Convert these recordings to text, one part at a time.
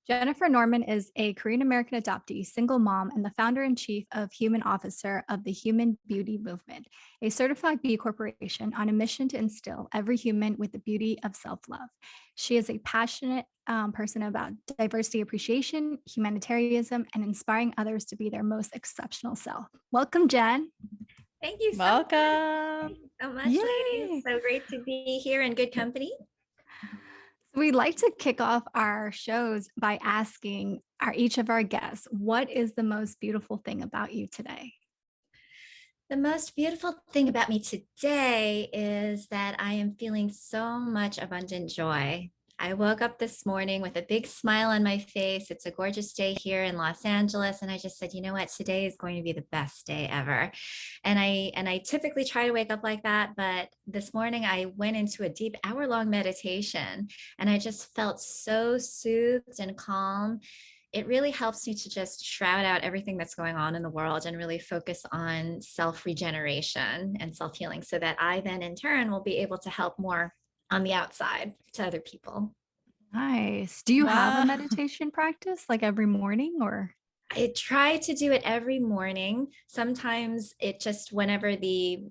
Jennifer Norman is a Korean American adoptee, single mom, and the founder and chief of Human Officer of the Human Beauty Movement, a certified B corporation on a mission to instill every human with the beauty of self love. She is a passionate person about diversity appreciation, humanitarianism, and inspiring others to be their most exceptional self. Welcome, Jen. Thank you so much. Thank Welcome. you so much, ladies. Yay. So great to be here in good company. We'd like to kick off our shows by asking each of our guests, what is the most beautiful thing about you today? The most beautiful thing about me today is that I am feeling so much abundant joy. I woke up this morning with a big smile on my face. It's a gorgeous day here in Los Angeles. And I just said, you know what, today is going to be the best day ever. And I typically try to wake up like that. But this morning I went into a deep hour-long meditation and I just felt so soothed and calm. It really helps me to just shroud out everything that's going on in the world and really focus on self-regeneration and self-healing so that I then in turn will be able to help more on the outside to other people. Nice. Do you have a Wow. meditation practice like every morning or? I try to do it every morning. Sometimes it just whenever the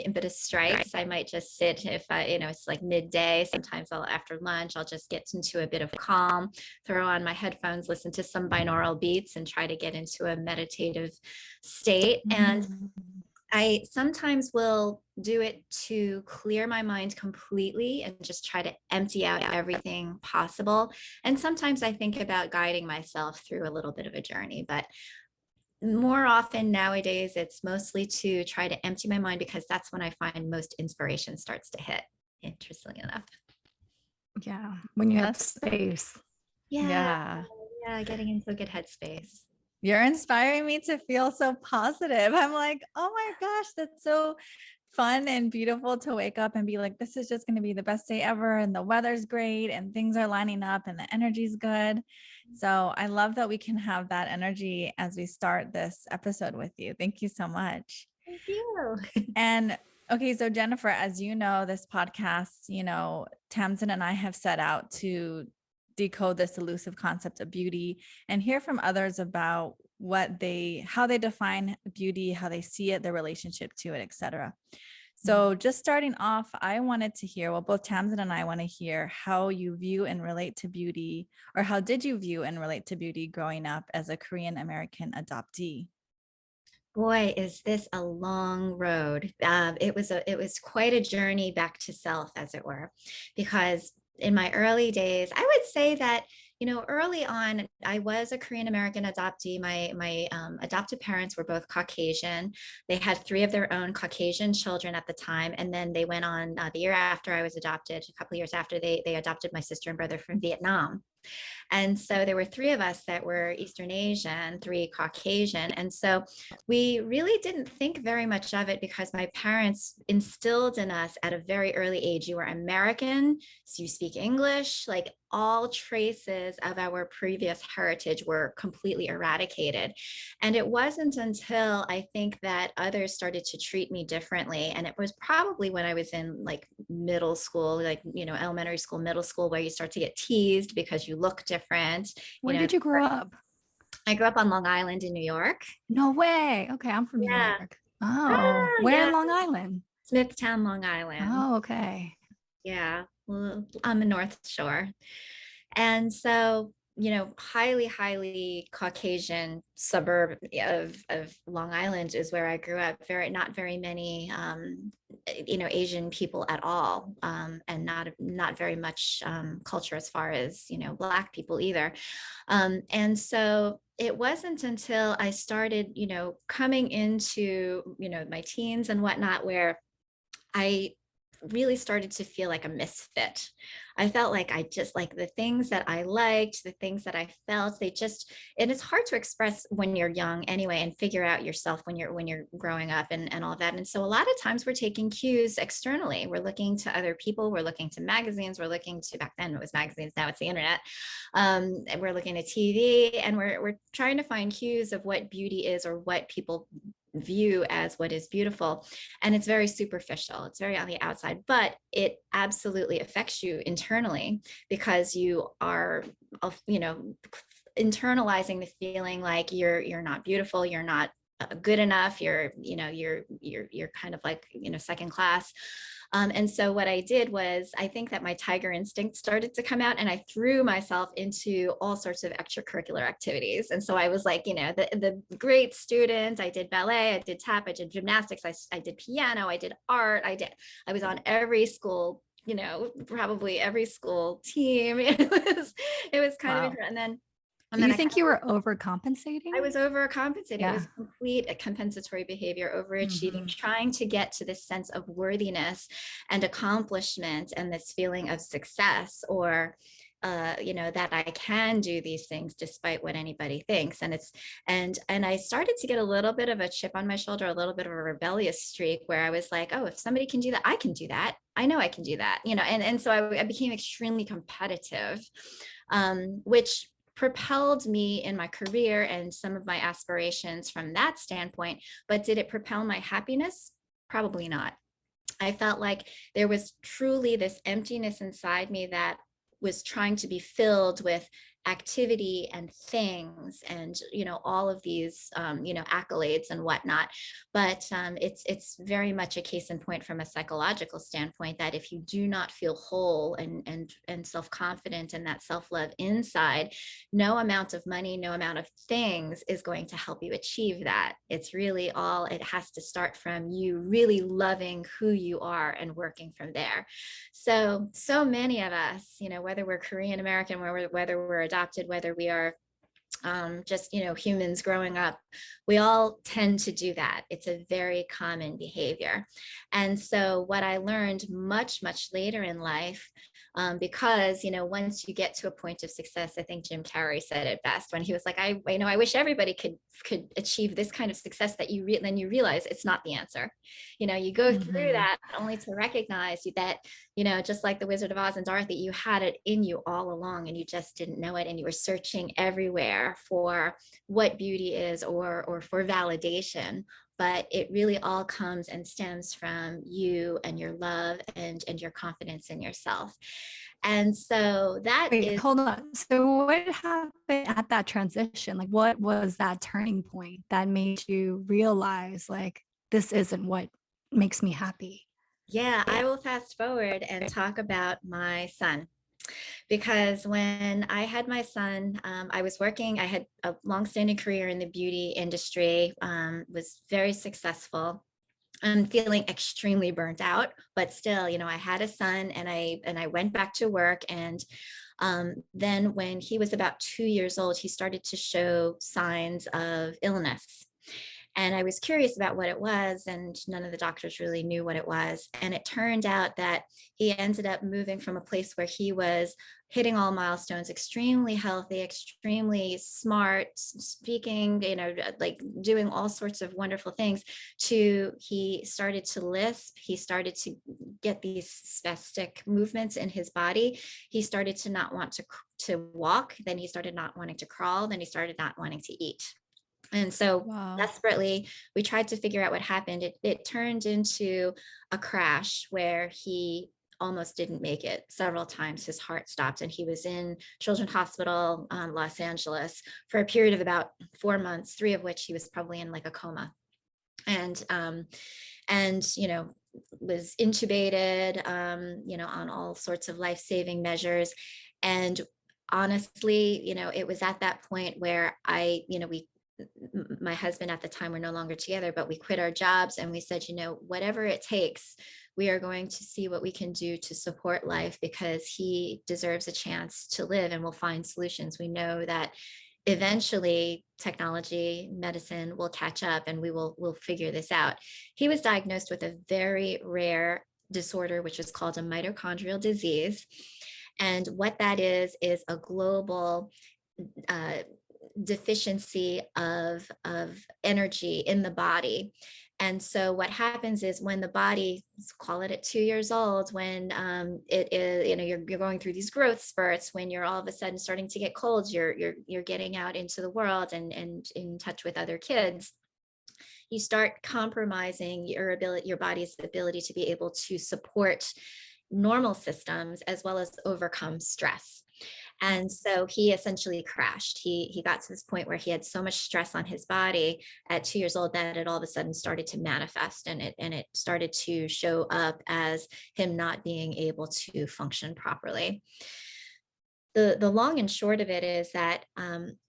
impetus strikes, I might just sit if it's like midday. Sometimes after lunch, I'll just get into a bit of calm, throw on my headphones, listen to some binaural beats and try to get into a meditative state. And I sometimes will do it to clear my mind completely and just try to empty out everything possible. And sometimes I think about guiding myself through a little bit of a journey, but more often nowadays, it's mostly to try to empty my mind because that's when I find most inspiration starts to hit, interestingly enough. Yeah, when you have That's- space. Yeah. Yeah, getting into a good headspace. You're inspiring me to feel so positive. I'm like, oh my gosh, that's so fun and beautiful to wake up and be like, this is just going to be the best day ever. And the weather's great and things are lining up and the energy's good. So I love that we can have that energy as we start this episode with you. Thank you so much. Thank you. And okay, so Jennifer, as you know, this podcast, Tamsin and I have set out to decode this elusive concept of beauty and hear from others about how they define beauty, how they see it, their relationship to it, etc. So just starting off, I wanted to hear, well, both Tamsin and I want to hear how you view and relate to beauty, or how did you view and relate to beauty growing up as a Korean American adoptee? Boy, is this a long road. It was quite a journey back to self, as it were, because in my early days, I would say that, early on, I was a Korean American adoptee. My adoptive parents were both Caucasian. They had 3 of their own Caucasian children at the time. And then they went on the year after I was adopted, a couple of years after they adopted my sister and brother from Vietnam. And so there were 3 of us that were Eastern Asian, 3 Caucasian. And so we really didn't think very much of it because my parents instilled in us at a very early age, you are American, so you speak English, like all traces of our previous heritage were completely eradicated. And it wasn't until I think that others started to treat me differently. And it was probably when I was in like middle school, like, elementary school, middle school, where you start to get teased because you look different. Where did you grow up? I grew up on Long Island in New York. No way. Okay, I'm from New Yeah. York. Oh, where in Yeah. Long Island? Smithtown, Long Island. Oh, okay. Yeah, well, on the North Shore. And so, highly, highly Caucasian suburb of Long Island is where I grew up. Not very many, Asian people at all, and not very much culture as far as, Black people either. And so it wasn't until I started, coming into, my teens and whatnot, where I really started to feel like a misfit. I felt like I just like the things that I liked, the things that I felt, and it's hard to express when you're young anyway, and figure out yourself when you're growing up and all that. And so a lot of times we're taking cues externally. We're looking to other people, we're looking to magazines, we're looking to, back then it was magazines, now it's the internet. And we're looking at TV and we're trying to find cues of what beauty is or what people view as what is beautiful. And it's very superficial, it's very on the outside, but it absolutely affects you internally, because you are, you know, internalizing the feeling like you're not beautiful, you're not good enough, you're, you know, you're kind of like, you know, second class. And so what I did was, I think that my tiger instinct started to come out, and I threw myself into all sorts of extracurricular activities. And so I was like, you know, the great student. I did ballet, I did tap, I did gymnastics, I did piano, I did art, I was on every school, you know, probably every school team. It was kind of Wow. interesting. And Do then you I think you were overcompensating? I was overcompensating. It Yeah. was complete a compensatory behavior, overachieving, Mhm. trying to get to this sense of worthiness and accomplishment and this feeling of success, or you know, that I can do these things despite what anybody thinks. And and I started to get a little bit of a chip on my shoulder, a little bit of a rebellious streak, where I was like, oh, if somebody can do that, I can do that. I know I can do that, you know. And so I became extremely competitive, which propelled me in my career and some of my aspirations from that standpoint. But did it propel my happiness? Probably not. I felt like there was truly this emptiness inside me that was trying to be filled with activity and things, and, you know, all of these, you know, accolades and whatnot. But it's very much a case in point from a psychological standpoint, that if you do not feel whole and self-confident and that self-love inside, no amount of money, no amount of things is going to help you achieve that. It's really all, it has to start from you really loving who you are and working from there. So many of us, you know, whether we're Korean American, whether we're adopted, whether we are just, you know, humans growing up, we all tend to do that. It's a very common behavior. And so what I learned much later in life, because, you know, once you get to a point of success, I think Jim Carrey said it best when he was like, you know, I wish everybody could achieve this kind of success, that then you realize it's not the answer. You know, you go through Mhm. that only to recognize that, you know, just like the Wizard of Oz and Dorothy, you had it in you all along and you just didn't know it. And you were searching everywhere for what beauty is, or for validation. But it really all comes and stems from you and your love and your confidence in yourself. And so that Wait, is, hold on. So what happened at that transition? Like, what was that turning point that made you realize, like, this isn't what makes me happy? yeah, I will fast forward and talk about my son. Because when I had my son, I was working, I had a longstanding career in the beauty industry, was very successful. I'm feeling extremely burnt out, but still, you know, I had a son, and I went back to work. And then when he was about 2 years old, he started to show signs of illness. And I was curious about what it was, and none of the doctors really knew what it was. And it turned out that he ended up moving from a place where he was hitting all milestones, extremely healthy, extremely smart, speaking, you know, like doing all sorts of wonderful things, to he started to lisp. He started to get these spastic movements in his body. He started to not want to walk. Then he started not wanting to crawl. Then he started not wanting to eat. And so Wow. desperately, we tried to figure out what happened. It turned into a crash where he almost didn't make it several times. His heart stopped, and he was in Children's Hospital, Los Angeles, for a period of about 4 months, 3 of which he was probably in like a coma. And you know, was intubated, you know, on all sorts of life-saving measures. And honestly, you know, it was at that point where you know, my husband at the time, we're no longer together, but we quit our jobs and we said, you know, whatever it takes, we are going to see what we can do to support life, because he deserves a chance to live, and we'll find solutions. We know that eventually technology, medicine will catch up, and we'll figure this out. He was diagnosed with a very rare disorder, which is called a mitochondrial disease. And what that is a global uh, deficiency of energy in the body. And so what happens is, when the body, let's call it at 2 years old, when it is, you know, you're going through these growth spurts, when you're all of a sudden starting to get colds, you're getting out into the world and in touch with other kids, you start compromising your body's ability to be able to support normal systems as well as overcome stress. And so he essentially crashed. He got to this point where he had so much stress on his body at 2 years old that it all of a sudden started to manifest, and it started to show up as him not being able to function properly. The long and short of it is that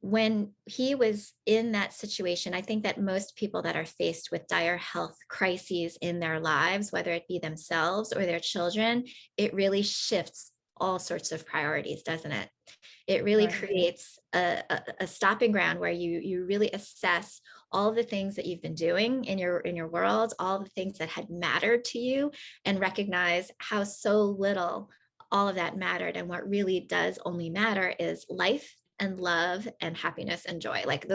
when he was in that situation, I think that most people that are faced with dire health crises in their lives, whether it be themselves or their children, it really shifts all sorts of priorities, doesn't it? It really Right. creates a stopping ground where you really assess all the things that you've been doing in your world, all the things that had mattered to you, and recognize how so little all of that mattered. And what really does only matter is life and love and happiness and joy, like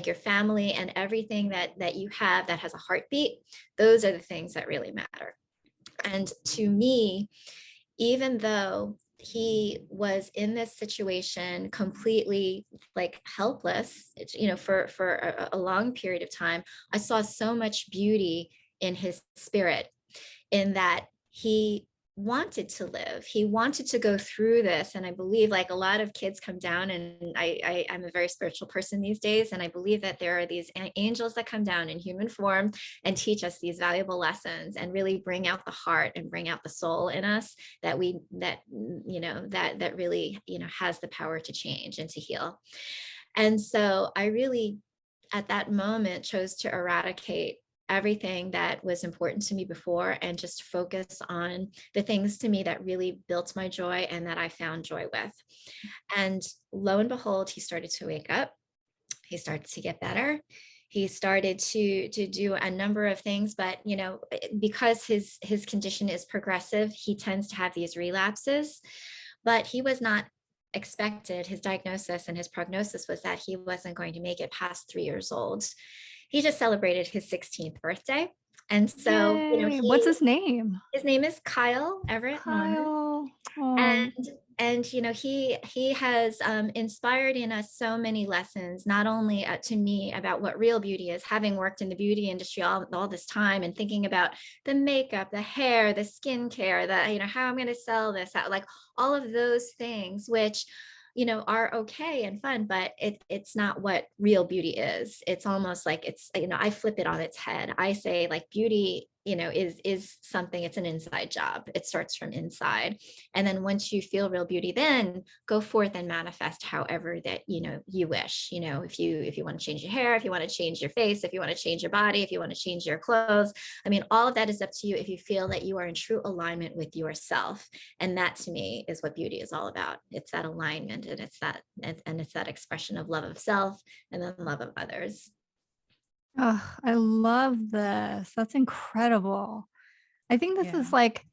your family and everything that you have that has a heartbeat. Those are the things that really matter. And to me, even though he was in this situation completely like helpless, for a long period of time, I saw so much beauty in his spirit, in that he wanted to live. He wanted to go through this. And I believe, like, a lot of kids come down, and I'm a very spiritual person these days. And I believe that there are these angels that come down in human form and teach us these valuable lessons and really bring out the heart and bring out the soul in us that really, has the power to change and to heal. And so I really, at that moment, chose to eradicate everything that was important to me before and just focus on the things to me that really built my joy and that I found joy with. And lo and behold, he started to wake up. He started to get better. He started to do a number of things, but because his condition is progressive, he tends to have these relapses. But he was not expected. His diagnosis and his prognosis was that he wasn't going to make it past 3 years old. He just celebrated his 16th birthday. And so, Yay. What's his name? his name is Kyle Everett Norman. Kyle. Oh. And he has inspired in us so many lessons, not only to me about what real beauty is, having worked in the beauty industry all this time and thinking about the makeup, the hair, the skincare, how I'm going to sell this, like all of those things, which are okay and fun, but it's not what real beauty is. It's almost like I flip it on its head. I say, like, beauty is something, it's an inside job. It starts from inside. And then once you feel real beauty, then go forth and manifest however that, you wish, if you want to change your hair, if you want to change your face, if you want to change your body, if you want to change your clothes. I mean, all of that is up to you if you feel that you are in true alignment with yourself. And that, to me, is what beauty is all about. It's that alignment, and it's that expression of love of self and then love of others. Oh, I love this. That's incredible. I think this Yeah. is like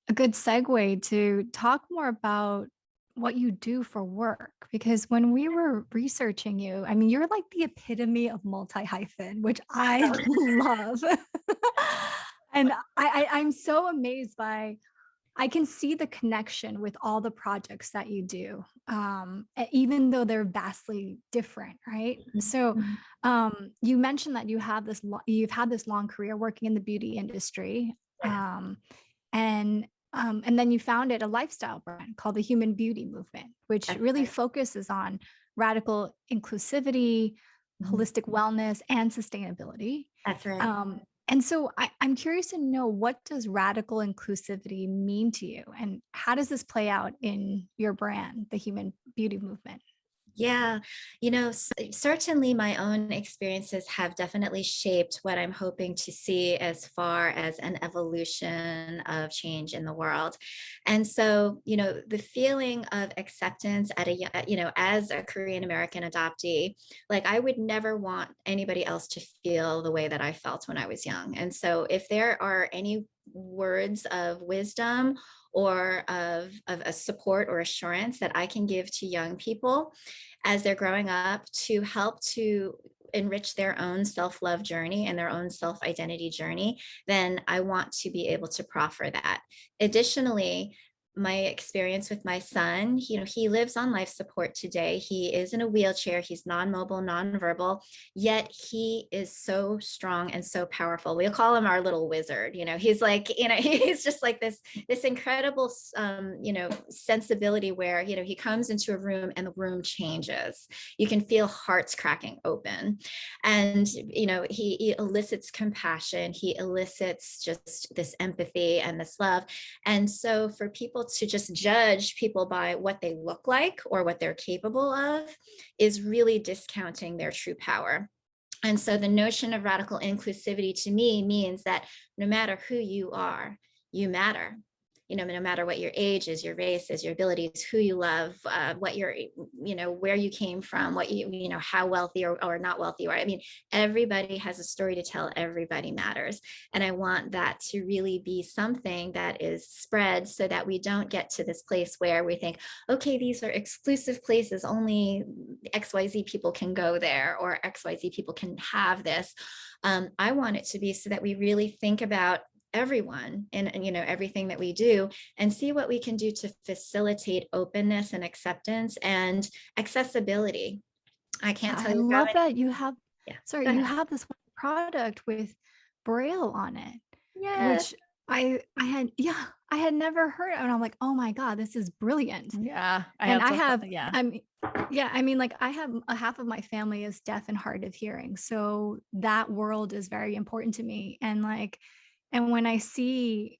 a good segue to talk more about what you do for work. Because when we were researching you, I mean, you're like the epitome of multi hyphen, which I love. And I'm so amazed by, I can see the connection with all the projects that you do, even though they're vastly different, right? So, Mhm. you mentioned that you've had this long career working in the beauty industry, Yeah, and then you founded a lifestyle brand called the Human Beauty Movement, which that's really right. focuses on radical inclusivity, Mhm. holistic wellness, and sustainability. That's right. And so I'm curious to know, what does radical inclusivity mean to you? And how does this play out in your brand, the Human Beauty Movement? Yeah, certainly my own experiences have definitely shaped what I'm hoping to see as far as an evolution of change in the world. And so, the feeling of acceptance as a Korean American adoptee, like, I would never want anybody else to feel the way that I felt when I was young. And so, if there are any words of wisdom or of a support or assurance that I can give to young people as they're growing up to help to enrich their own self-love journey and their own self-identity journey, then I want to be able to proffer that. Additionally, my experience with my son. He lives on life support today. He is in a wheelchair. He's non-mobile, non-verbal, yet he is so strong and so powerful. We'll call him our little wizard. He's like, he's just like this incredible, sensibility where, he comes into a room and the room changes. You can feel hearts cracking open. And, he elicits compassion. He elicits just this empathy and this love. And so for people to just judge people by what they look like or what they're capable of is really discounting their true power. And so the notion of radical inclusivity to me means that no matter who you are, you matter. No matter what your age is, your race is, your abilities, who you love, what you're, where you came from, what how wealthy or not wealthy you are. I mean, everybody has a story to tell. Everybody matters. And I want that to really be something that is spread so that we don't get to this place where we think, okay, these are exclusive places. Only XYZ people can go there, or XYZ people can have this. I want it to be so that we really think about everyone and everything that we do, and see what we can do to facilitate openness and acceptance and accessibility. I can't tell I you how love many. that you have, Yeah, sorry, go you ahead. have this one product with Braille on it, Yes. which I had never heard of, and I'm like, oh my God, this is brilliant. Yeah, I And have I to, have, yeah. I mean, like I have a half of my family is deaf and hard of hearing. So that world is very important to me. And when I see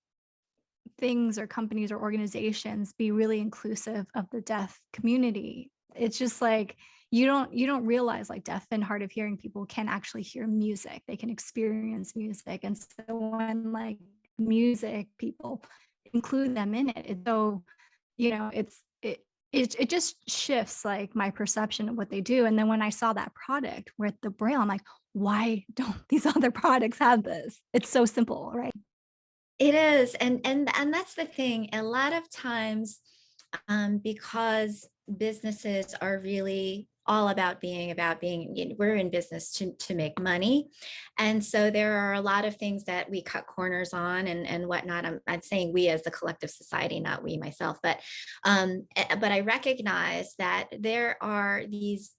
things or companies or organizations be really inclusive of the deaf community, it's just like you don't realize like deaf and hard of hearing people can actually hear music. They can experience music. And so when like music people include them in it, it's so, it just shifts like my perception of what they do. And then when I saw that product with the Braille, I'm like, why don't these other products have this? It's so simple, right? It is, and that's the thing. A lot of times, because businesses are really all about being, we're in business to make money, and so there are a lot of things that we cut corners on and whatnot. I'm saying we as the collective society, not we myself, but I recognize that there are these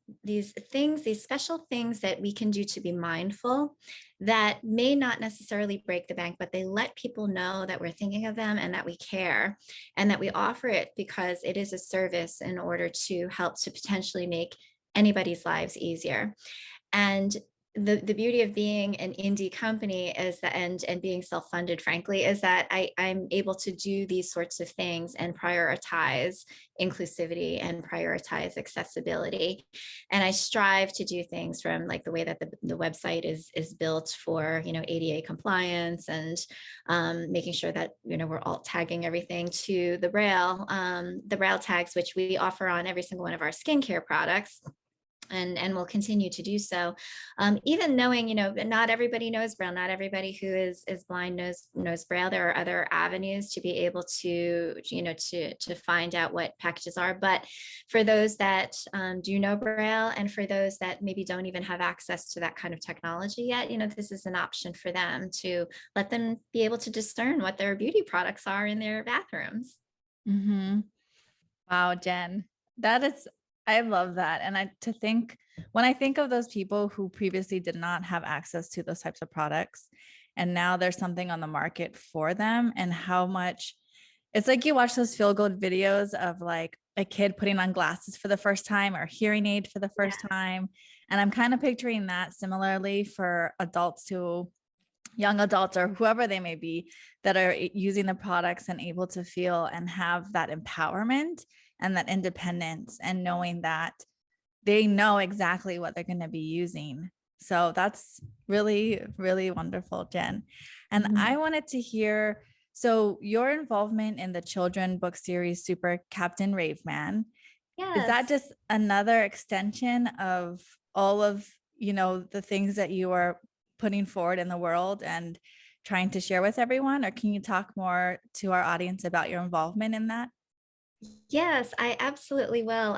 things, these special things that we can do to be mindful that may not necessarily break the bank, but they let people know that we're thinking of them and that we care, and that we offer it because it is a service in order to help to potentially make anybody's lives easier. And the beauty of being an indie company is that, and being self-funded, frankly, is that I'm able to do these sorts of things and prioritize inclusivity and prioritize accessibility. And I strive to do things from like the way that the website is built for, ADA compliance, and making sure that, we're alt tagging everything to the Braille tags, which we offer on every single one of our skincare products. And will continue to do so, even knowing, not everybody knows Braille. Not everybody who is blind knows Braille. There are other avenues to be able to, to find out what packages are. But for those that do know Braille, and for those that maybe don't even have access to that kind of technology yet, this is an option for them to let them be able to discern what their beauty products are in their bathrooms. Mm-hmm. Wow, Jen, I love that. And when I think of those people who previously did not have access to those types of products, and now there's something on the market for them, and how much it's like you watch those feel good videos of like a kid putting on glasses for the first time or hearing aid for the first time. And I'm kind of picturing that similarly for young adults or whoever they may be that are using the products and able to feel and have that empowerment and that independence, and knowing that they know exactly what they're going to be using. So that's really, really wonderful, Jen. And I wanted to hear, so your involvement in the children book series, Super Captain Raveman, is that Yes. just another extension of all of, the things that you are putting forward in the world and trying to share with everyone? Or can you talk more to our audience about your involvement in that? Yes, I absolutely will.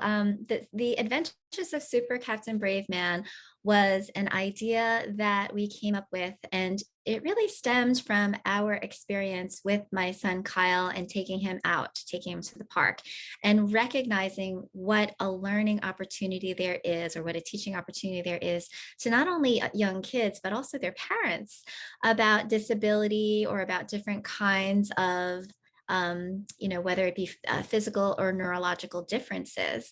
The Adventures of Super Captain Brave Man was an idea that we came up with, and it really stemmed from our experience with my son Kyle and taking him out, taking him to the park, and recognizing what a learning opportunity there is, or what a teaching opportunity there is to not only young kids, but also their parents about disability or about different kinds of whether it be physical or neurological differences.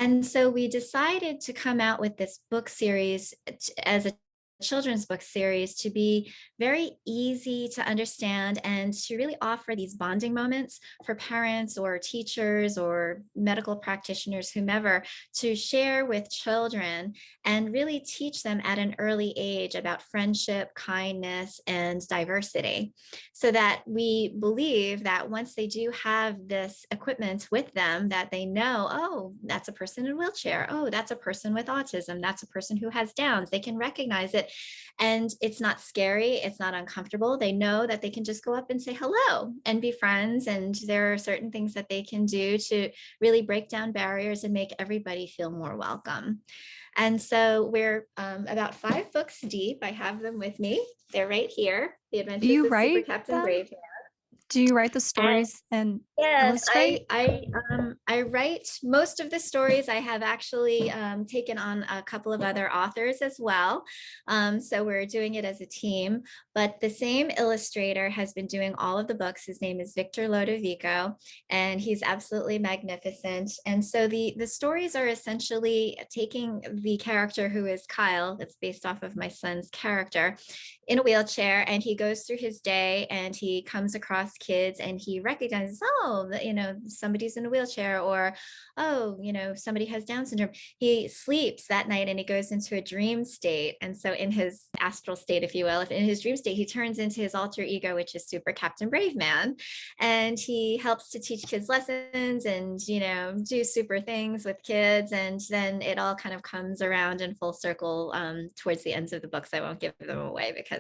And so we decided to come out with this book series as a children's book series to be very easy to understand and to really offer these bonding moments for parents or teachers or medical practitioners, whomever, to share with children and really teach them at an early age about friendship, kindness, and diversity. So that we believe that once they do have this equipment with them, that they know, oh, that's a person in a wheelchair. Oh, that's a person with autism. That's a person who has Downs. They can recognize it. And it's not scary. It's not uncomfortable. They know that they can just go up and say hello and be friends. And there are certain things that they can do to really break down barriers and make everybody feel more welcome. And so we're about 5 books deep. I have them with me. They're right here. The Do Adventures you of Super write Captain them? Brave. Do you write the And stories and yes, illustrate? I write most of the stories. I have actually taken on a couple of other authors as well. So we're doing it as a team, but the same illustrator has been doing all of the books. His name is Victor Lodovico, and he's absolutely magnificent. And so the stories are essentially taking the character who is Kyle, that's based off of my son's character, in a wheelchair, and he goes through his day and he comes across kids and he recognizes, oh, somebody's in a wheelchair, or, oh, somebody has Down syndrome. He sleeps that night and he goes into a dream state. And so in his astral state, if you will, if in his dream state, he turns into his alter ego, which is Super Captain Brave Man. And he helps to teach kids lessons and, do super things with kids. And then it all kind of comes around in full circle towards the ends of the books. I won't give them away because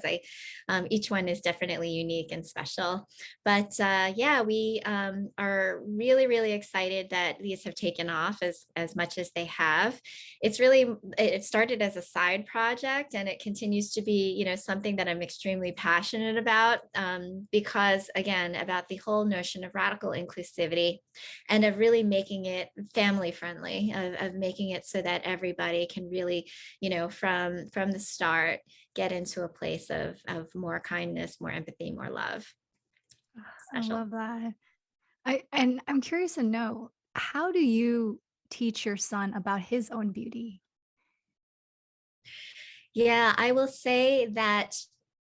each one is definitely unique and special. But yeah, we are really, really excited that these have taken off as much as they have. It started as a side project, and it continues to be, something that I'm extremely passionate about, because again, about the whole notion of radical inclusivity and of really making it family friendly, of making it so that everybody can really, from the start, get into a place of more kindness, more empathy, more love. I Special. love that. And I'm curious to know, how do you teach your son about his own beauty? Yeah, I will say that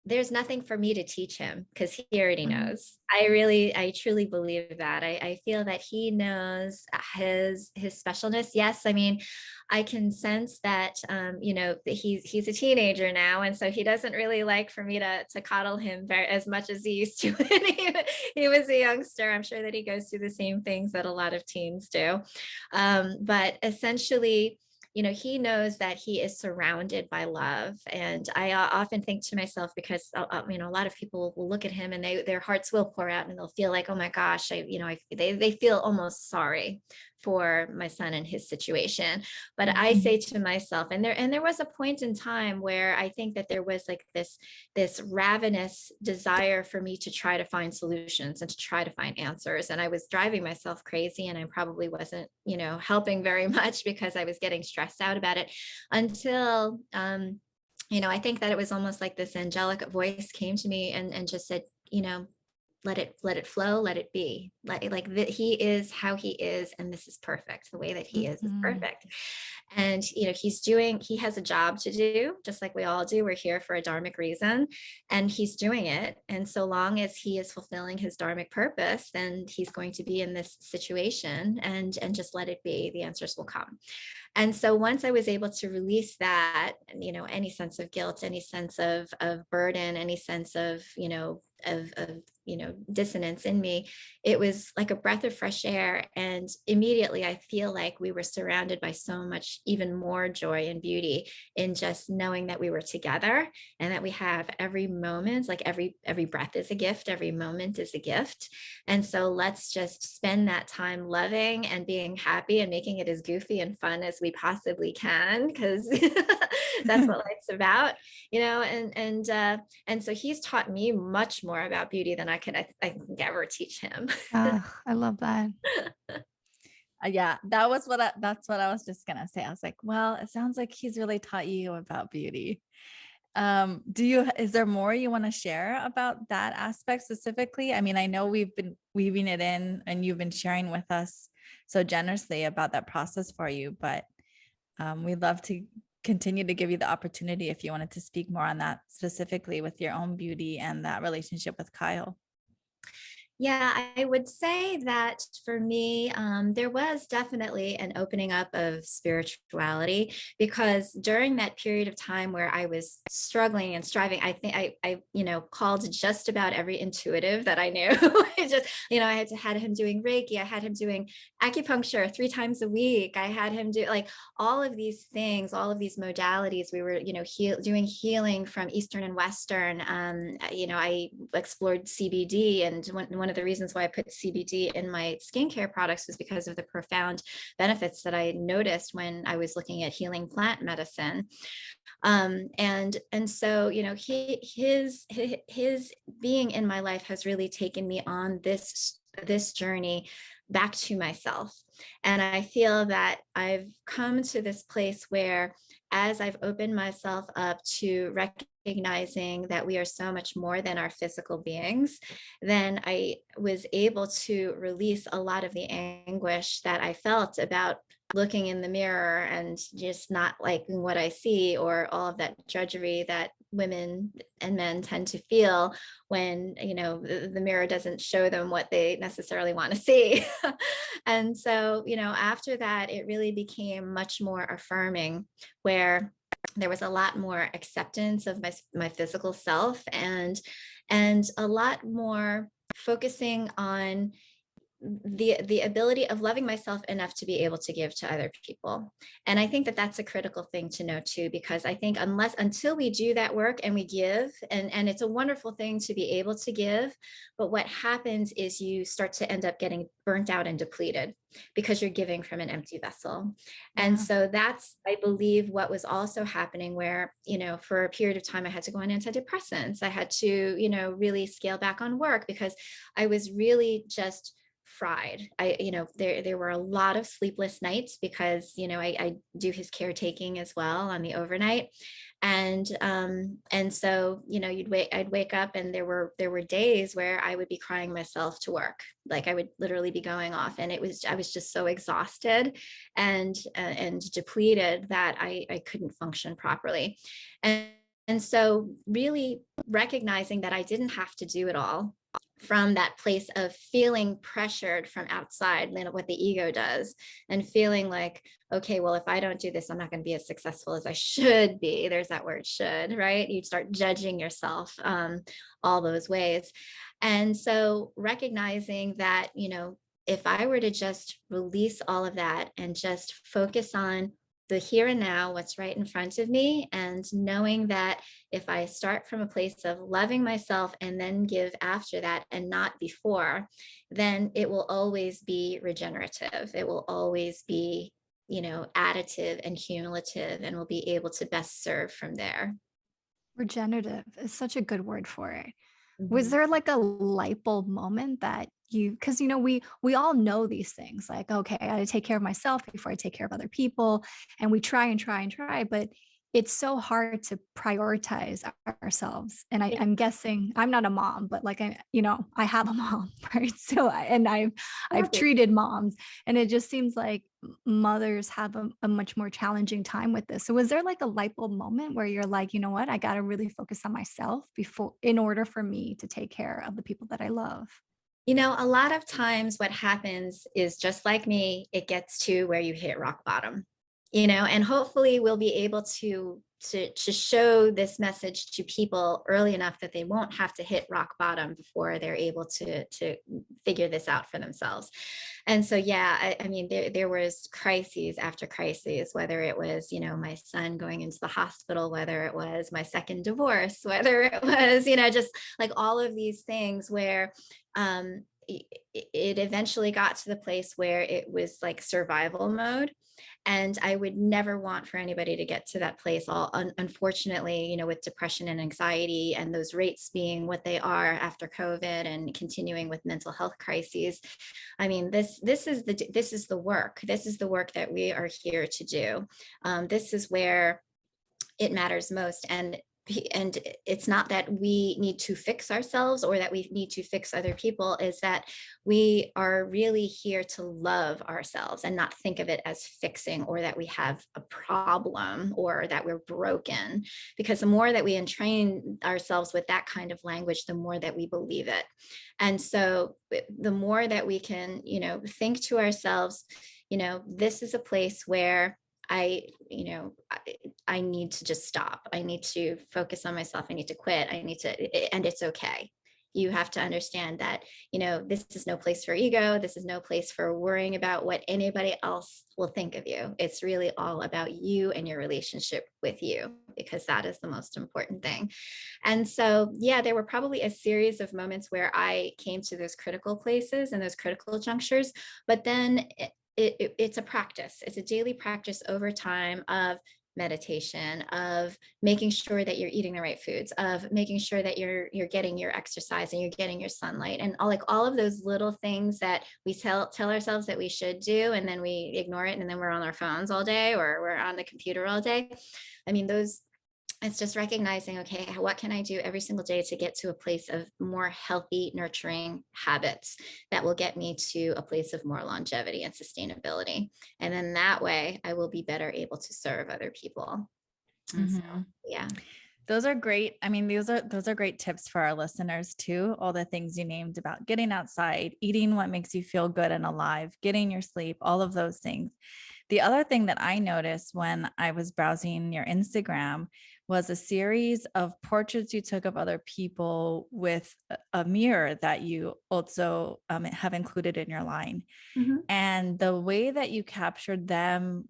there's nothing for me to teach him because he already Mhm. knows. I truly believe that. I feel that he knows his specialness. Yes, I mean, I can sense that, that he's a teenager now, and so he doesn't really like for me to coddle him very as much as he used to when he was a youngster. I'm sure that he goes through the same things that a lot of teens do, but essentially, he knows that he is surrounded by love. And I often think to myself, because, a lot of people will look at him and their hearts will pour out and they'll feel like, oh my gosh, they feel almost sorry for my son and his situation. But I say to myself, and there was a point in time where I think that there was like this ravenous desire for me to try to find solutions and to try to find answers. And I was driving myself crazy, and I probably wasn't, helping very much because I was getting stressed out about it until, I think that it was almost like this angelic voice came to me and just said, let it flow, let it be, like that he is how he is, and this is perfect. The way that he is Mhm. perfect. And he has a job to do, just like we all do. We're here for a dharmic reason, and he's doing it. And so long as he is fulfilling his dharmic purpose, then he's going to be in this situation, and just let it be. The answers will come. And so once I was able to release that, any sense of guilt, any sense of burden, any sense of, of dissonance in me, it was like a breath of fresh air. And immediately I feel like we were surrounded by so much even more joy and beauty in just knowing that we were together, and that we have every moment, like every breath is a gift, every moment is a gift. And so let's just spend that time loving and being happy and making it as goofy and fun as we possibly can, because that's what life's about, and so he's taught me much more about beauty than I can ever teach him. I love that. Yeah, that's what I was just gonna say. I was like, well, it sounds like he's really taught you about beauty. Is there more you want to share about that aspect specifically? I mean, I know we've been weaving it in and you've been sharing with us so generously about that process for you, but we'd love to continue to give you the opportunity if you wanted to speak more on that specifically with your own beauty and that relationship with Kyle. Yeah, I would say that for me, there was definitely an opening up of spirituality, because during that period of time where I was struggling and striving, I think I called just about every intuitive that I knew. I had him doing Reiki, I had him doing acupuncture 3 times a week. I had him do like all of these things, all of these modalities. We were, doing healing from Eastern and Western. I explored CBD, and one of the reasons why I put CBD in my skincare products was because of the profound benefits that I noticed when I was looking at healing plant medicine. And so, his being in my life has really taken me on this journey back to myself. And I feel that I've come to this place where, as I've opened myself up to recognizing that we are so much more than our physical beings, then I was able to release a lot of the anguish that I felt about looking in the mirror and just not liking what I see, or all of that drudgery that women and men tend to feel when the mirror doesn't show them what they necessarily want to see. And so after that, it really became much more affirming, where there was a lot more acceptance of my physical self, and a lot more focusing on the ability of loving myself enough to be able to give to other people. And I think that that's a critical thing to know too, because I think until we do that work and we give, and it's a wonderful thing to be able to give, but what happens is you start to end up getting burnt out and depleted because you're giving from an empty vessel. And so that's, I believe, what was also happening, where for a period of time I had to go on antidepressants. I had to really scale back on work, because I was really just fried. There were a lot of sleepless nights, because I do his caretaking as well on the overnight, and so I'd wake up, and there were days where I would be crying myself to work. Like I would literally be going off, and I was just so exhausted and depleted that I couldn't function properly. And so really recognizing that I didn't have to do it all, from that place of feeling pressured from outside, what the ego does, and feeling like, okay, well, if I don't do this, I'm not going to be as successful as I should be. There's that word should, right? You start judging yourself all those ways. And so recognizing that, if I were to just release all of that and just focus on the here and now, what's right in front of me, and knowing that if I start from a place of loving myself and then give after that and not before, then it will always be regenerative. It will always be, additive and cumulative, and will be able to best serve from there. Regenerative is such a good word for it. Was Mhm. there like a light bulb moment that because we all know these things, like, okay, I gotta take care of myself before I take care of other people. And we try and try and try, but it's so hard to prioritize ourselves. And I'm guessing I'm not a mom, but like I have a mom, right? So I've Happy. treated moms, and it just seems like mothers have a much more challenging time with this. So was there like a light bulb moment where you're like, you know what, I got to really focus on myself before in order for me to take care of the people that I love? A lot of times what happens is, just like me, it gets to where you hit rock bottom. and hopefully we'll be able to show this message to people early enough that they won't have to hit rock bottom before they're able to figure this out for themselves. And so, yeah, I mean, there was crises after crises, whether it was, my son going into the hospital, whether it was my second divorce, whether it was, just like all of these things where it eventually got to the place where it was like survival mode. And I would never want for anybody to get to that place. Unfortunately, with depression and anxiety and those rates being what they are after COVID and continuing with mental health crises. I mean, this is the work. This is the work that we are here to do. This is where it matters most. And it's not that we need to fix ourselves or that we need to fix other people, is that we are really here to love ourselves and not think of it as fixing or that we have a problem or that we're broken. Because the more that we entrain ourselves with that kind of language, the more that we believe it. And so the more that we can, think to ourselves, this is a place where I need to just stop. I need to focus on myself. I need to quit. And it's okay. You have to understand that, this is no place for ego. This is no place for worrying about what anybody else will think of you. It's really all about you and your relationship with you, because that is the most important thing. And so, yeah, there were probably a series of moments where I came to those critical places and those critical junctures, but then it's a practice. It's a daily practice over time of meditation, of making sure that you're eating the right foods, of making sure that you're getting your exercise and you're getting your sunlight, and all of those little things that we tell ourselves that we should do, and then we ignore it, and then we're on our phones all day or we're on the computer all day. I mean, it's just recognizing, okay, what can I do every single day to get to a place of more healthy, nurturing habits that will get me to a place of more longevity and sustainability. And then that way I will be better able to serve other people. And so, yeah. Those are great. I mean, those are great tips for our listeners too. All the things you named about getting outside, eating what makes you feel good and alive, getting your sleep, all of those things. The other thing that I noticed when I was browsing your Instagram was a series of portraits you took of other people with a mirror that you also have included in your line. Mm-hmm. And the way that you captured them,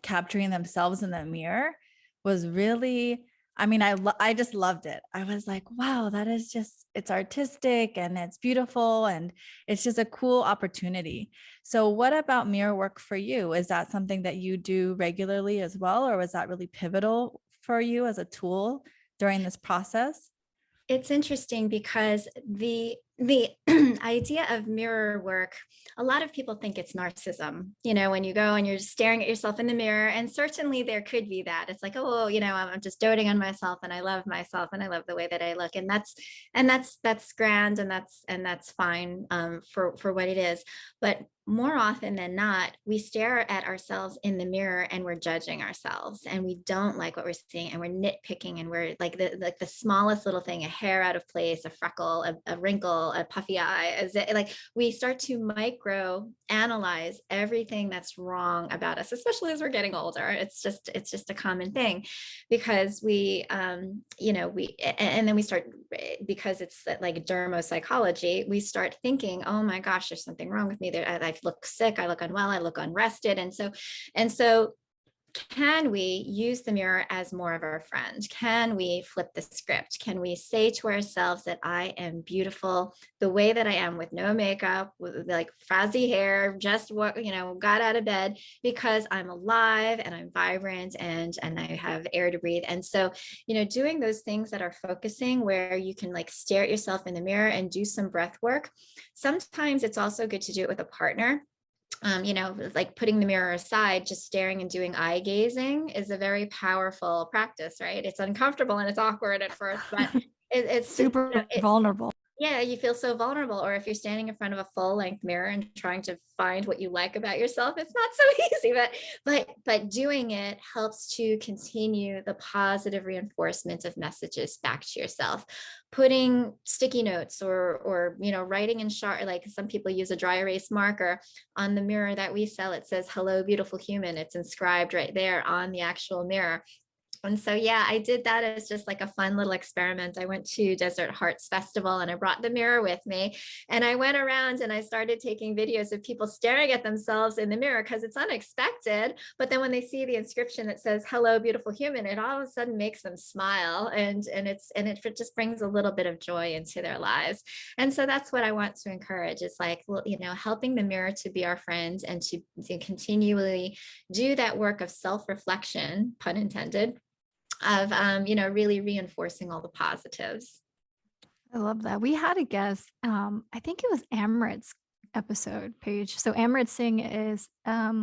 capturing themselves in the mirror was really, I mean, I just loved it. I was like, wow, that is just, it's artistic and it's beautiful and it's just a cool opportunity. So what about mirror work for you? Is that something that you do regularly as well? Or was that really pivotal for you as a tool during this process? It's interesting because the idea of mirror work, a lot of people think it's narcissism, when you go and you're staring at yourself in the mirror, and certainly there could be that. It's like, oh, I'm just doting on myself and I love myself and I love the way that I look. And that's grand. And that's fine for what it is. But more often than not, we stare at ourselves in the mirror and we're judging ourselves and we don't like what we're seeing and we're nitpicking and we're like the smallest little thing, a hair out of place, a freckle, a wrinkle, a puffy eye, like we start to micro analyze everything that's wrong about us, especially as we're getting older. It's just a common thing because we and then we start, because it's like dermopsychology, we start thinking, oh my gosh, there's something wrong with me. I look sick, I look unwell, I look unrested. And so can we use the mirror as more of our friend? Can we flip the script? Can we say to ourselves that I am beautiful the way that I am, with no makeup, with like frizzy hair, just got out of bed, because I'm alive and I'm vibrant and I have air to breathe. And so, doing those things that are focusing, where you can like stare at yourself in the mirror and do some breath work. Sometimes it's also good to do it with a partner. Like putting the mirror aside, just staring and doing eye gazing is a very powerful practice, right? It's uncomfortable and it's awkward at first, but it's super vulnerable. Yeah, you feel so vulnerable. Or if you're standing in front of a full length mirror and trying to find what you like about yourself, it's not so easy. But doing it helps to continue the positive reinforcement of messages back to yourself. Putting sticky notes or writing in sharp, like some people use a dry erase marker on the mirror that we sell. It says "Hello, beautiful human." It's inscribed right there on the actual mirror. And so, yeah, I did that as just like a fun little experiment. I went to Desert Hearts Festival and I brought the mirror with me. And I went around and I started taking videos of people staring at themselves in the mirror because it's unexpected. But then when they see the inscription that says "Hello, beautiful human," it all of a sudden makes them smile. And it just brings a little bit of joy into their lives. And so that's what I want to encourage. It's like, well, helping the mirror to be our friends and to continually do that work of self-reflection, pun intended, of really reinforcing all the positives. I love that. We had a guest, I think it was Amrit's episode page. So Amrit Singh is a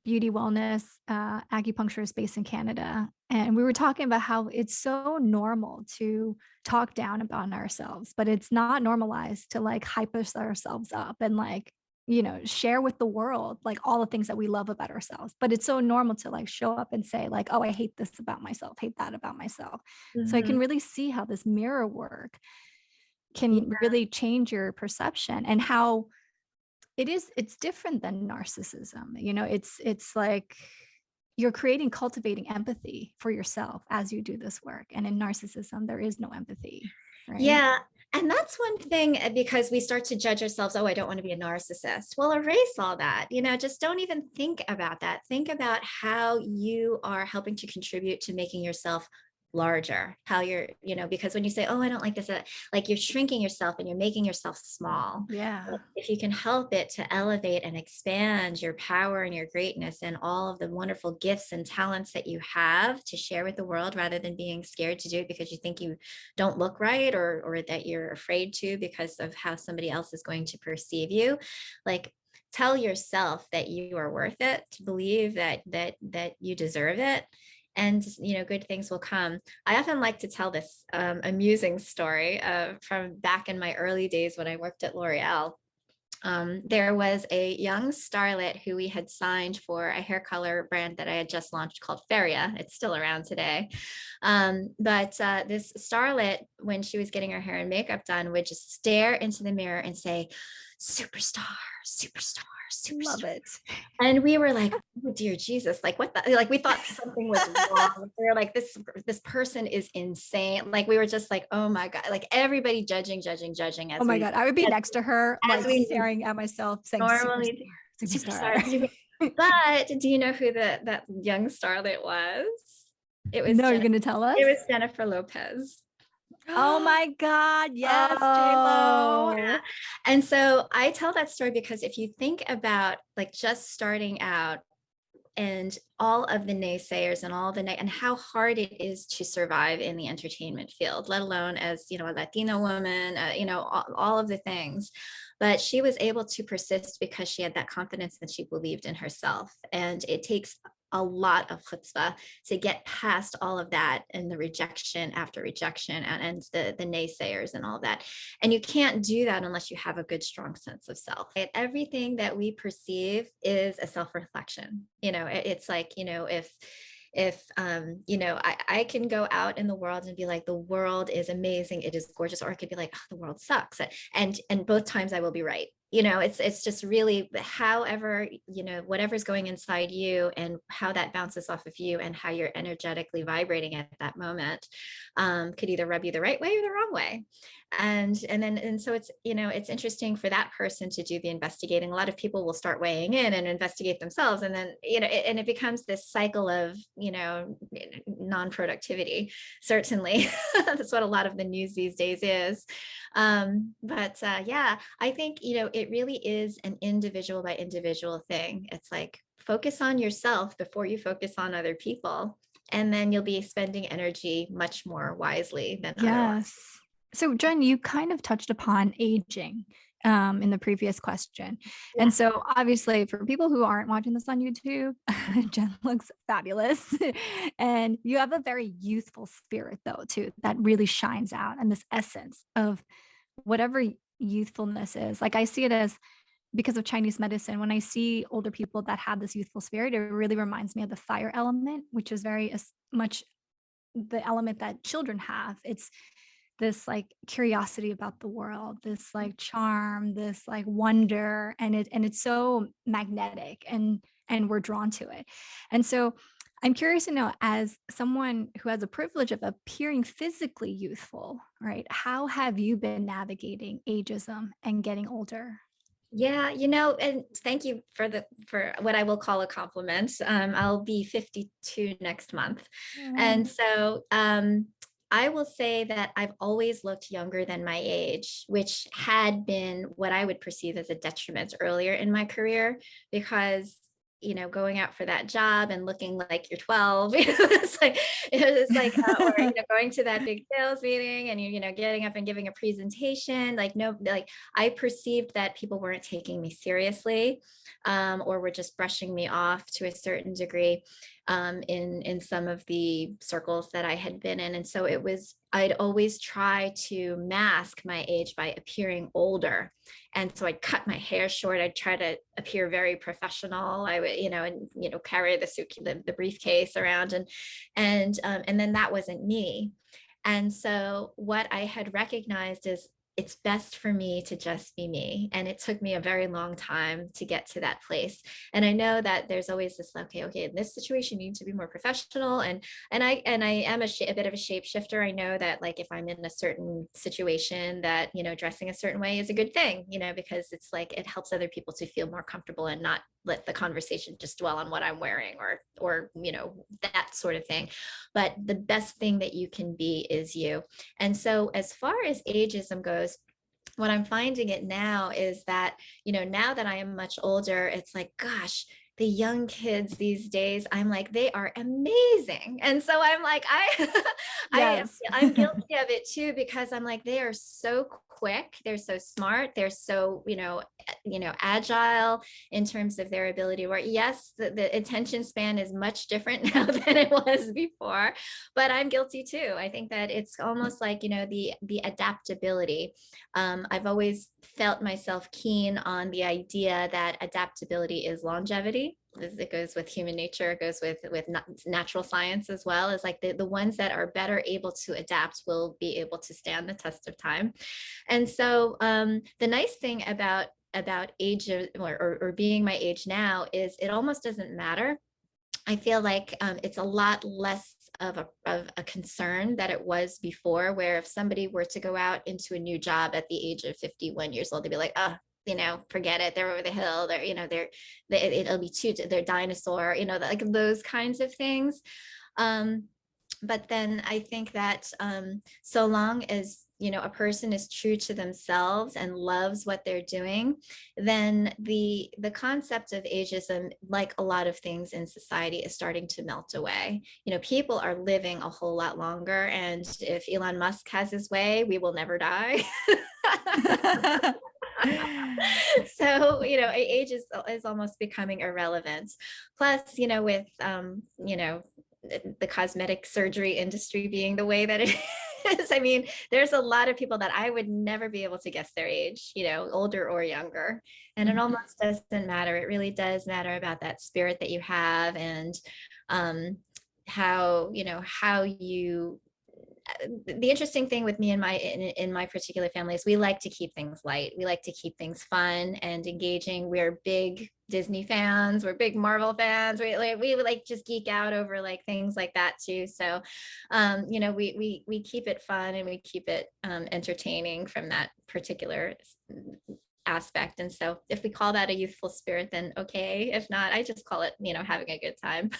beauty wellness acupuncturist based in Canada. And we were talking about how it's so normal to talk down about ourselves, but it's not normalized to like hype ourselves up and like, share with the world like all the things that we love about ourselves. But it's so normal to like show up and say, like, oh, I hate this about myself, hate that about myself. So I Mhm. can really see how this mirror work Yeah. can really change your perception and how it's different than narcissism. It's like you're cultivating empathy for yourself as you do this work. And in narcissism, there is no empathy, right? Yeah. And that's one thing, because we start to judge ourselves. Oh, I don't want to be a narcissist. Well, erase all that. Just don't even think about that. Think about how you are helping to contribute to making yourself larger, how you're, because when you say, oh, I don't like this, like you're shrinking yourself and you're making yourself small. Yeah. If you can help it to elevate and expand your power and your greatness and all of the wonderful gifts and talents that you have to share with the world, rather than being scared to do it because you think you don't look right, or that you're afraid to because of how somebody else is going to perceive you, like tell yourself that you are worth it, to believe that you deserve it, and good things will come. I often like to tell this amusing story from back in my early days when I worked at L'Oreal. There was a young starlet who we had signed for a hair color brand that I had just launched called Feria. It's still around today. But this starlet, when she was getting her hair and makeup done, would just stare into the mirror and say, "Superstar, superstar, Love superstar." it. And we were like, "Oh dear Jesus, like what the," like we thought something was wrong. We were like, this person is insane. Like we were just like, oh my God, like everybody judging Oh my God. I would be as, next to her, as like we staring at myself saying, superstar, normally superstar. superstar. But do you know who that young starlet was? It was No, you're Jennifer. going to tell us? It was Jennifer Lopez. Oh my God. Yes, J-Lo. Yeah. And so I tell that story because if you think about like just starting out and all of the naysayers and and how hard it is to survive in the entertainment field, let alone as, a Latina woman, all of the things. But she was able to persist because she had that confidence and she believed in herself. And it takes a lot of chutzpah to get past all of that and the rejection after rejection and the naysayers and all that. And you can't do that unless you have a good, strong sense of self. Everything that we perceive is a self-reflection. It's like, if I can go out in the world and be like, the world is amazing, it is gorgeous, or I could be like, oh, the world sucks, and both times I will be right. It's just really however, whatever's going inside you and how that bounces off of you and how you're energetically vibrating at that moment could either rub you the right way or the wrong way. And so it's interesting for that person to do the investigating. A lot of people will start weighing in and investigate themselves, and then and it becomes this cycle of non-productivity. Certainly that's what a lot of the news these days is. But yeah, I think it really is an individual by individual thing. It's like focus on yourself before you focus on other people, and then you'll be spending energy much more wisely than otherwise. Yes. So, Jen, you kind of touched upon aging in the previous question. Yeah. And so, obviously, for people who aren't watching this on YouTube, Jen looks fabulous. And you have a very youthful spirit, though, too, that really shines out, and this essence of whatever youthfulness is. Like I see it as, because of Chinese medicine, when I see older people that have this youthful spirit, it really reminds me of the fire element, which is very much the element that children have. It's this like curiosity about the world, this like charm, this like wonder, and it's so magnetic, and we're drawn to it. And so I'm curious to know, as someone who has a privilege of appearing physically youthful, right? How have you been navigating ageism and getting older? Yeah, and thank you for what I will call a compliment. I'll be 52 next month. And so I will say that I've always looked younger than my age, which had been what I would perceive as a detriment earlier in my career, because going out for that job and looking like you're 12, or going to that big sales meeting and you getting up and giving a presentation, like no, like I perceived that people weren't taking me seriously, or were just brushing me off to a certain degree, in some of the circles that I had been in. And so I'd always try to mask my age by appearing older. And so I'd cut my hair short. I'd try to appear very professional. I would, carry the briefcase around, and then that wasn't me. And so what I had recognized is it's best for me to just be me. And it took me a very long time to get to that place. And I know that there's always this, okay, in this situation, you need to be more professional. And I am a bit of a shapeshifter. I know that like if I'm in a certain situation that, dressing a certain way is a good thing, because it's like it helps other people to feel more comfortable and not let the conversation just dwell on what I'm wearing or that sort of thing. But the best thing that you can be is you. And so as far as ageism goes, what I'm finding it now is that, now that I am much older, it's like, gosh, the young kids these days, I'm like, they are amazing. And so I'm like, Yes. I'm guilty of it too, because I'm like, they are so quick. They're so smart. They're so, agile in terms of their ability to work. Yes, the attention span is much different now than it was before, but I'm guilty too. I think that it's almost like, the adaptability. I've always felt myself keen on the idea that adaptability is longevity. It goes with human nature, it goes with natural science as well. Is like the ones that are better able to adapt will be able to stand the test of time. And so the nice thing about age, or being my age now, is it almost doesn't matter. I feel like it's a lot less of a concern that it was before, where if somebody were to go out into a new job at the age of 51 years old, they'd be like, oh, forget it. They're over the hill. It'll be they're dinosaur, like those kinds of things. But then I think that so long as a person is true to themselves and loves what they're doing, then the concept of ageism, like a lot of things in society, is starting to melt away. People are living a whole lot longer, and if Elon Musk has his way, we will never die. So age is almost becoming irrelevant. Plus, with the cosmetic surgery industry being the way that it is, I mean, there's a lot of people that I would never be able to guess their age, older or younger. And it almost doesn't matter. It really does matter about that spirit that you have, and how you the interesting thing with me and in my particular family is we like to keep things light. We like to keep things fun and engaging. We're big Disney fans. We're big Marvel fans. We like just geek out over like things like that too. So, we keep it fun and we keep it entertaining from that particular aspect. And so if we call that a youthful spirit, then okay. If not, I just call it, having a good time.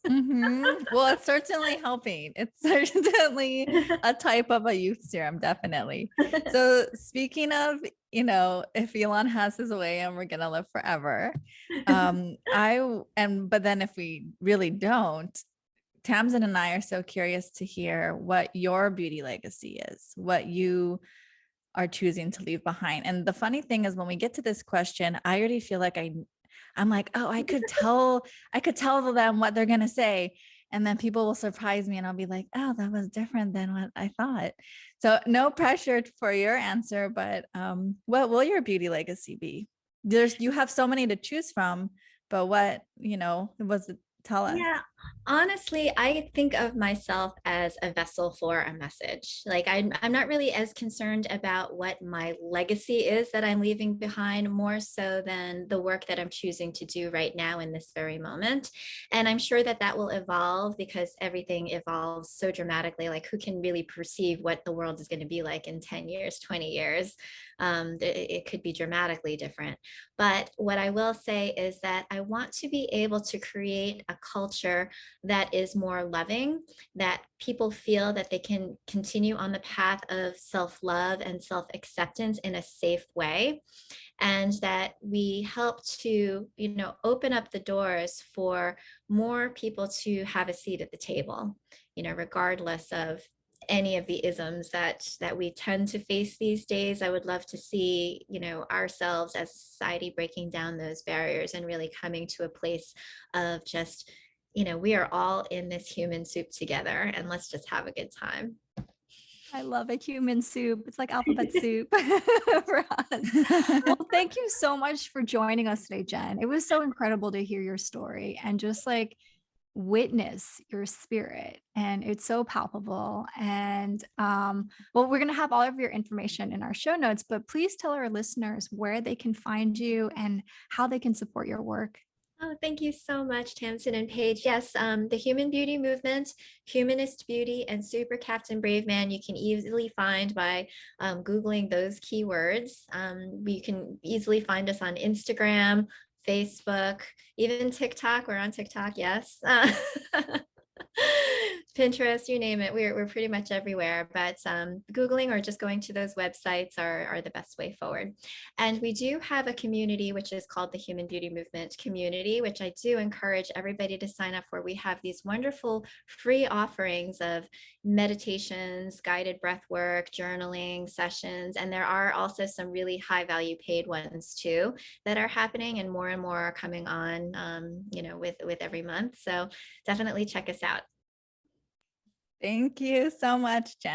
Well, it's certainly helping. It's certainly a type of a youth serum, definitely. So speaking of, if Elon has his way and we're gonna live forever, but then if we really don't, Tamsin and I are so curious to hear what your beauty legacy is, what you are choosing to leave behind. And the funny thing is, when we get to this question, I already feel like I'm like, oh, I could tell them what they're going to say. And then people will surprise me and I'll be like, oh, that was different than what I thought. So no pressure for your answer, but what will your beauty legacy be? You have so many to choose from, but what, was it? Tell us. Yeah, honestly, I think of myself as a vessel for a message. Like I'm not really as concerned about what my legacy is that I'm leaving behind, more so than the work that I'm choosing to do right now in this very moment. And I'm sure that that will evolve because everything evolves so dramatically. Like who can really perceive what the world is going to be like in 10 years, 20 years? It could be dramatically different. But what I will say is that I want to be able to create a culture that is more loving, that people feel that they can continue on the path of self-love and self-acceptance in a safe way, and that we help to, open up the doors for more people to have a seat at the table, regardless of any of the isms that we tend to face these days. I would love to see, ourselves as a society breaking down those barriers and really coming to a place of just, we are all in this human soup together, and let's just have a good time. I love a human soup. It's like alphabet soup for us. Well, thank you so much for joining us today, Jen. It was so incredible to hear your story and just like witness your spirit. And it's so palpable. And well, we're going to have all of your information in our show notes, but please tell our listeners where they can find you and how they can support your work. Oh, thank you so much, Tamsin and Paige. Yes, the Human Beauty Movement, Humanist Beauty, and Super Captain Brave Man, you can easily find by Googling those keywords. You can easily find us on Instagram, Facebook, even TikTok. We're on TikTok, yes. Pinterest, you name it. We're pretty much everywhere, but Googling or just going to those websites are the best way forward. And we do have a community, which is called the Human Beauty Movement Community, which I do encourage everybody to sign up for. We have these wonderful free offerings of meditations, guided breath work, journaling sessions, and there are also some really high value paid ones too that are happening, and more are coming on, with every month. So definitely check us out. Thank you so much, Jen.